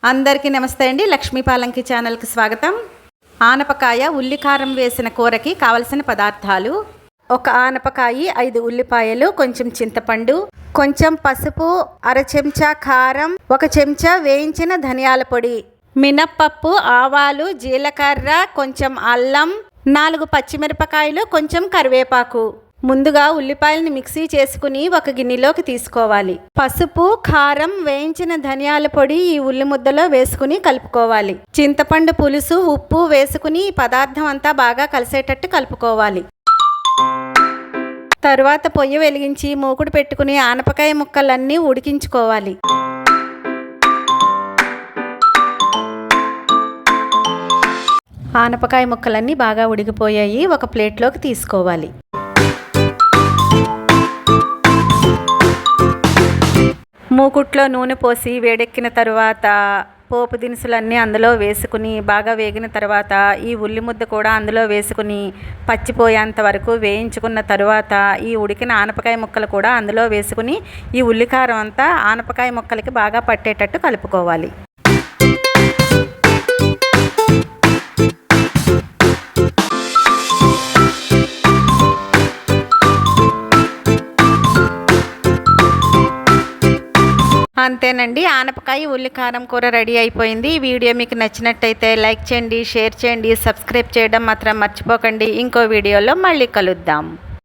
అందరికీ నమస్తే అండి. లక్ష్మీ పాలంకి ఛానల్కి స్వాగతం. ఆనపకాయ ఉల్లికారం వేసిన కూరకి కావలసిన పదార్థాలు: ఒక ఆనపకాయ, 5 ఉల్లిపాయలు, కొంచెం చింతపండు, కొంచెం పసుపు, అర చెంచా కారం, 1 చెంచా వేయించిన ధనియాల పొడి, మినప్పప్పు, ఆవాలు, జీలకర్ర, కొంచెం అల్లం, 4 పచ్చిమిరపకాయలు, కొంచెం కరివేపాకు. ముందుగా ఉల్లిపాయలను మిక్సీ చేసుకుని ఒక గిన్నెలోకి తీసుకోవాలి. పసుపు, కారం, వేయించిన ధనియాల పొడి ఈ ఉల్లి ముద్దలో వేసుకుని కలుపుకోవాలి. చింతపండు పులుసు, ఉప్పు వేసుకుని ఈ పదార్థం అంతా బాగా కలిసేటట్టు కలుపుకోవాలి. తరువాత పొయ్యి వెలిగించి మూకుడు పెట్టుకుని ఆనపకాయ ముక్కలన్నీ ఉడికించుకోవాలి. ఆనపకాయ ముక్కలన్నీ బాగా ఉడికిపోయాయి. ఒక ప్లేట్లోకి తీసుకోవాలి. మూకుట్లో నూనె పోసి వేడెక్కిన తరువాత పోపు దినుసులన్నీ అందులో వేసుకుని బాగా వేగిన తర్వాత ఈ ఉల్లి ముద్ద కూడా అందులో వేసుకుని పచ్చిపోయేంత వరకు వేయించుకున్న తరువాత ఈ ఉడికిన ఆనపకాయ ముక్కలు కూడా అందులో వేసుకుని ఈ ఉల్లికారం అంతా ఆనపకాయ ముక్కలకి బాగా పట్టేటట్టు కలుపుకోవాలి. అంతేనండి, ఆనపకాయ ఉల్లికారం కూర రెడీ అయిపోయింది. ఈ వీడియో మీకు నచ్చినట్టయితే లైక్ చేయండి, షేర్ చేయండి, సబ్స్క్రైబ్ చేయడం మాత్రం మర్చిపోకండి. ఇంకో వీడియోలో మళ్ళీ కలుద్దాం.